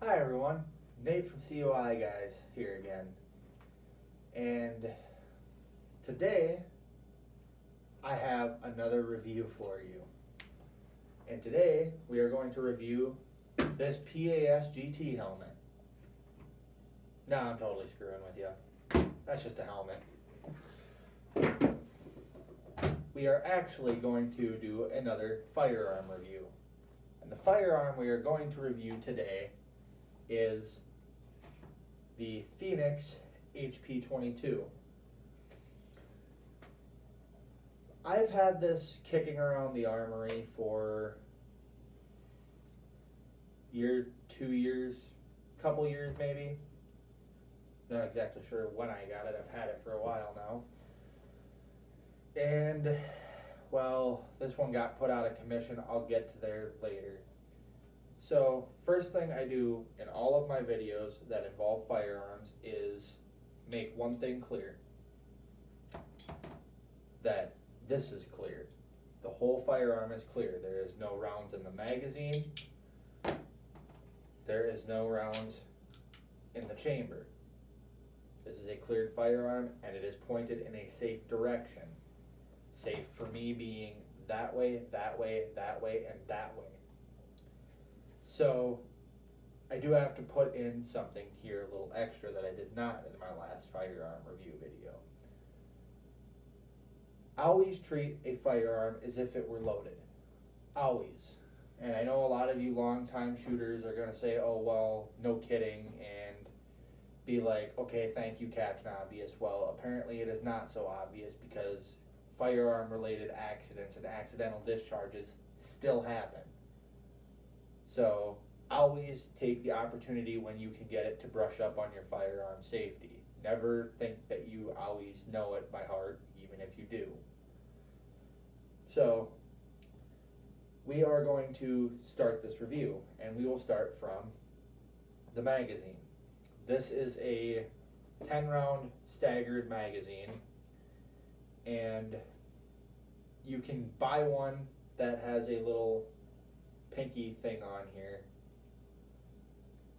Hi everyone, Nate from COI Guys here again, and today I have another review for you. And today we are going to review this PAS GT helmet. No, I'm totally screwing with you. That's just a helmet. We are actually going to do another firearm review. And the firearm we are going to review today is the Phoenix Hp22. I've had this kicking around the armory for year, 2 years, couple years maybe. Not exactly sure when I got it. I've had it for a while now. And, well, this one got put out of commission. I'll get to there later. So, first thing I do in all of my videos that involve firearms is make one thing clear. That this is clear. The whole firearm is clear. There is no rounds in the magazine. There is no rounds in the chamber. This is a cleared firearm and it is pointed in a safe direction. Safe for me being that way, that way, that way, and that way. So I do have to put in something here, a little extra that I did not in my last firearm review video. Always treat a firearm as if it were loaded. Always. And I know a lot of you longtime shooters are going to say, oh, well, no kidding, and be like, okay, thank you, Captain Obvious. Well, apparently it is not so obvious because firearm-related accidents and accidental discharges still happen. So always take the opportunity when you can get it to brush up on your firearm safety. Never think that you always know it by heart, even if you do. So we are going to start this review, and we will start from the magazine. This is a 10-round staggered magazine, and you can buy one that has a little pinky thing on here,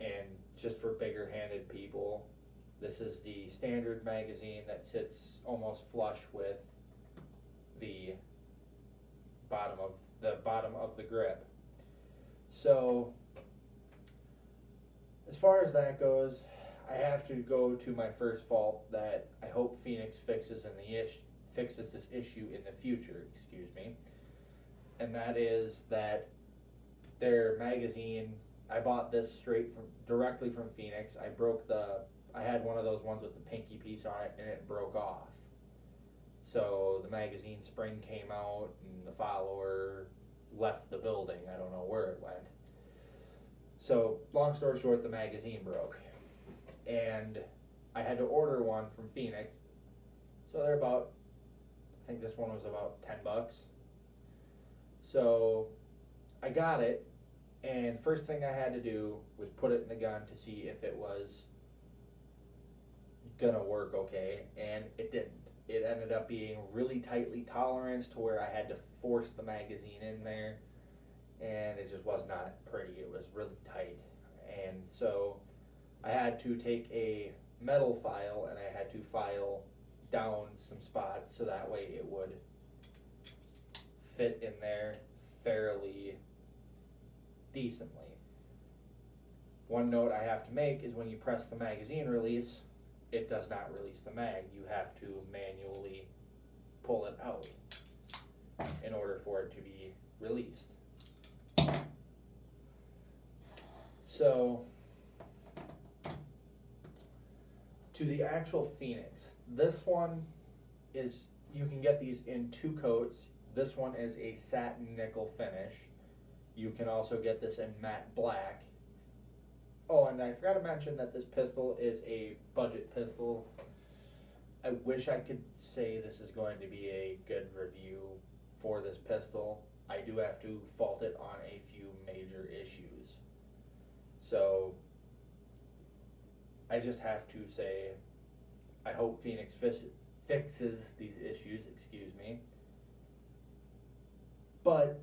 and just for bigger handed people. This is the standard magazine that sits almost flush with the bottom of the grip. So as far as that goes, I have to go to my first fault that I hope Phoenix fixes this issue in the future, excuse me. And that is that their magazine, I bought this directly from Phoenix. I had one of those ones with the pinky piece on it and it broke off. So the magazine spring came out and the follower left the building. I don't know where it went. So long story short, the magazine broke. And I had to order one from Phoenix. So they're about, I think this one was about $10. So I got it, and first thing I had to do was put it in the gun to see if it was gonna work okay, and it didn't. It ended up being really tightly toleranced to where I had to force the magazine in there, and it just was not pretty. It was really tight, and so I had to take a metal file and I had to file down some spots so that way it would fit in there fairly decently. One note I have to make is when you press the magazine release, it does not release the mag. You have to manually pull it out in order for it to be released. So to the actual Phoenix, this one is, you can get these in 2 coats. This one is a satin nickel finish. You can also get this in matte black. Oh, and I forgot to mention that this pistol is a budget pistol. I wish I could say this is going to be a good review for this pistol. I do have to fault it on a few major issues. So I just have to say, I hope Phoenix fixes these issues, excuse me. But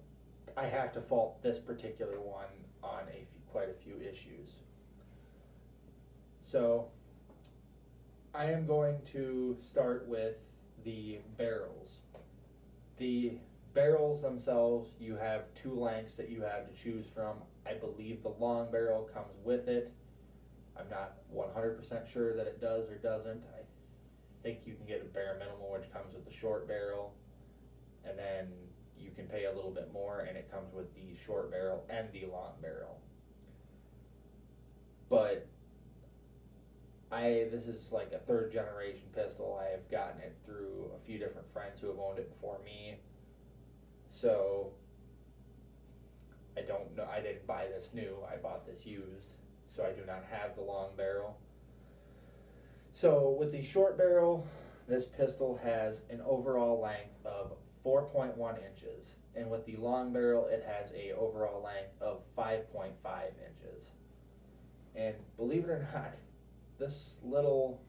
I have to fault this particular one on quite a few issues. So I am going to start with the barrels. The barrels themselves, you have two lengths that you have to choose from. I believe the long barrel comes with it. I'm not 100% sure that it does or doesn't. I think you can get a bare minimum, which comes with the short barrel, and then you can pay a little bit more and it comes with the short barrel and the long barrel. But this is like a third generation pistol. I have gotten it through a few different friends who have owned it before me. So I don't know, I didn't buy this new, I bought this used, so I do not have the long barrel. So with the short barrel, this pistol has an overall length of 4.1 inches, and with the long barrel it has a overall length of 5.5 inches. And believe it or not, this little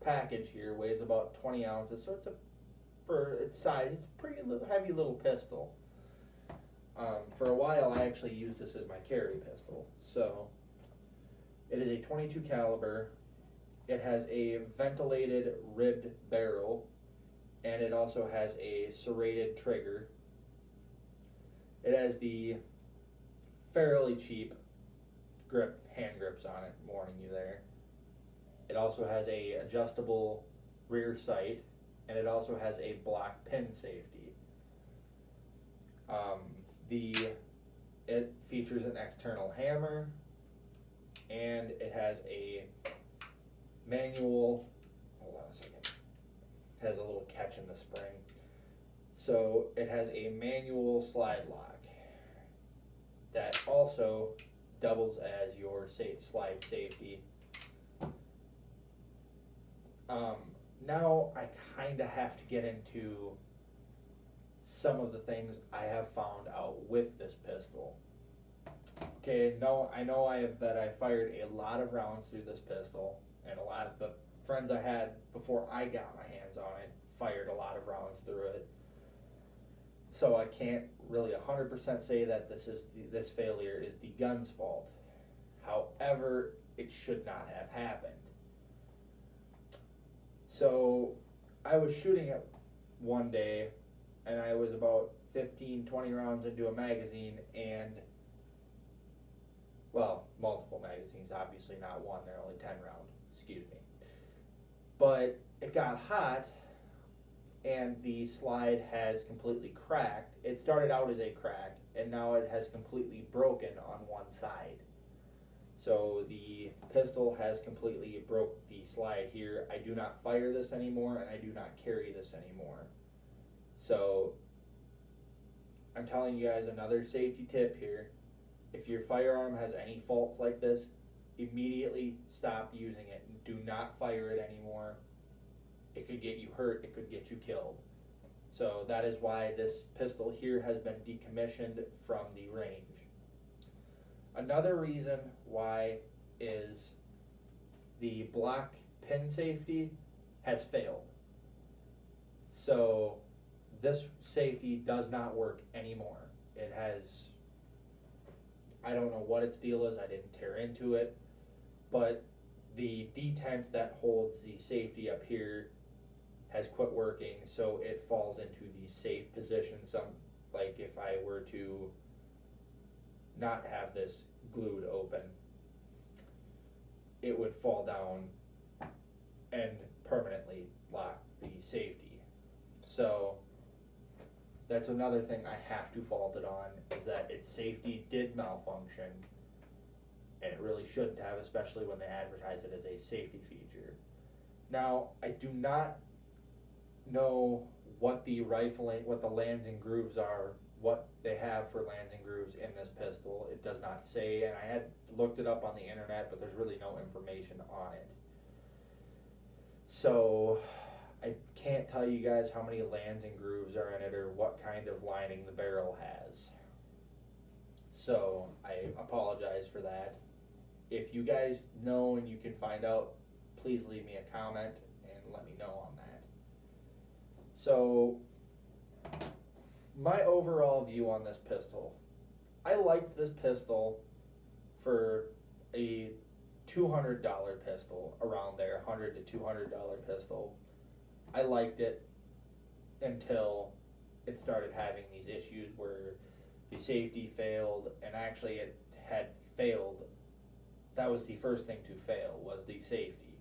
package here weighs about 20 ounces, so for its size, it's a pretty heavy little pistol. For a while I actually used this as my carry pistol. So it is a 22 caliber. It has a ventilated ribbed barrel, and it also has a serrated trigger. It has the fairly cheap hand grips on it, warning you there. It also has a adjustable rear sight, and it also has a block pin safety. It features an external hammer, and it has a manual, hold on a second, it has a little catch in the spring. So it has a manual slide lock that also doubles as your slide safety. Now I kind of have to get into some of the things I have found out with this pistol. Okay, I know I fired a lot of rounds through this pistol, and a lot of the friends I had before I got my hands on it fired a lot of rounds through it. So I can't really 100% say that this failure is the gun's fault. However, it should not have happened. So I was shooting it one day, and I was about 15-20 rounds into a magazine, and well, multiple magazines, obviously not one, they're only 10 round, excuse me. But it got hot, and the slide has completely cracked. It started out as a crack, and now it has completely broken on one side. So the pistol has completely broke the slide here. I do not fire this anymore, and I do not carry this anymore. So I'm telling you guys another safety tip here. If your firearm has any faults like this, immediately stop using it. Do not fire it anymore. It could get you hurt, it could get you killed. So that is why this pistol here has been decommissioned from the range. Another reason why is the block pin safety has failed. So this safety does not work anymore. It has, I don't know what its deal is, I didn't tear into it, but the detent that holds the safety up here has quit working, so it falls into the safe position. Like if I were to not have this glued open, it would fall down and permanently lock the safety. So that's another thing I have to fault it on, is that its safety did malfunction, and it really shouldn't have, especially when they advertise it as a safety feature. Now, I do not know what the lands and grooves are, what they have for lands and grooves in this pistol. It does not say, and I had looked it up on the internet, but there's really no information on it. So I can't tell you guys how many lands and grooves are in it or what kind of lining the barrel has. So I apologize for that. If you guys know and you can find out, please leave me a comment and let me know on that. So my overall view on this pistol, I liked this pistol for a $200 pistol, around there, $100 to $200 pistol. I liked it until it started having these issues where the safety failed, and actually it had failed. That was the first thing to fail, was the safety.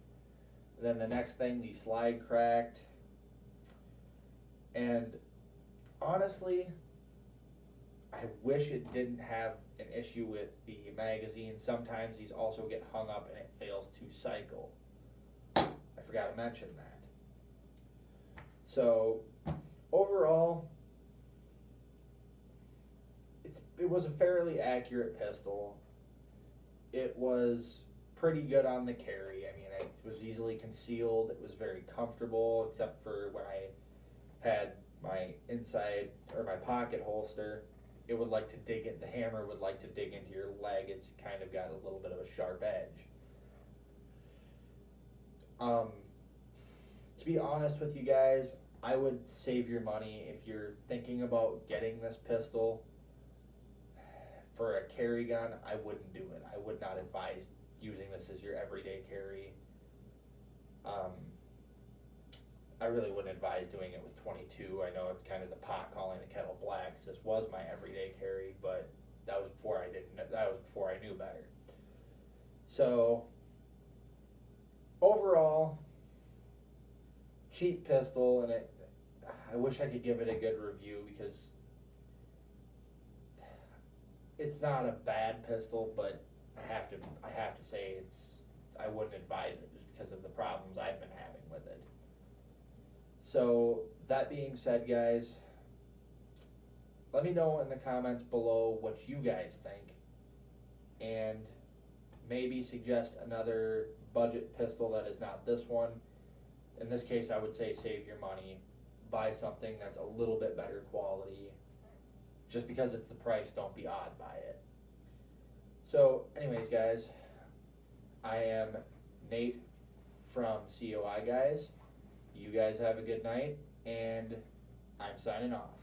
Then the next thing, the slide cracked. And honestly, I wish it didn't have an issue with the magazine. Sometimes these also get hung up and it fails to cycle. I forgot to mention that. So overall, it was a fairly accurate pistol. It was pretty good on the carry. I mean, it was easily concealed. It was very comfortable, except for when I had my inside or my pocket holster. It would like to dig in. The hammer would like to dig into your leg. It's kind of got a little bit of a sharp edge. To be honest with you guys, I would save your money if you're thinking about getting this pistol for a carry gun. I wouldn't do it. I would not advise using this as your everyday carry. I really wouldn't advise doing it with 22. I know it's kind of the pot calling the kettle black. This was my everyday carry, but that was before I knew better. So overall, cheap pistol, and I wish I could give it a good review because it's not a bad pistol, but I have to say I wouldn't advise it just because of the problems I've been having with it. So that being said, guys, let me know in the comments below what you guys think, and maybe suggest another budget pistol that is not this one. In this case, I would say save your money, buy something that's a little bit better quality. Just because it's the price, don't be awed by it. So anyways, guys, I am Nate from COI Guys. You guys have a good night, and I'm signing off.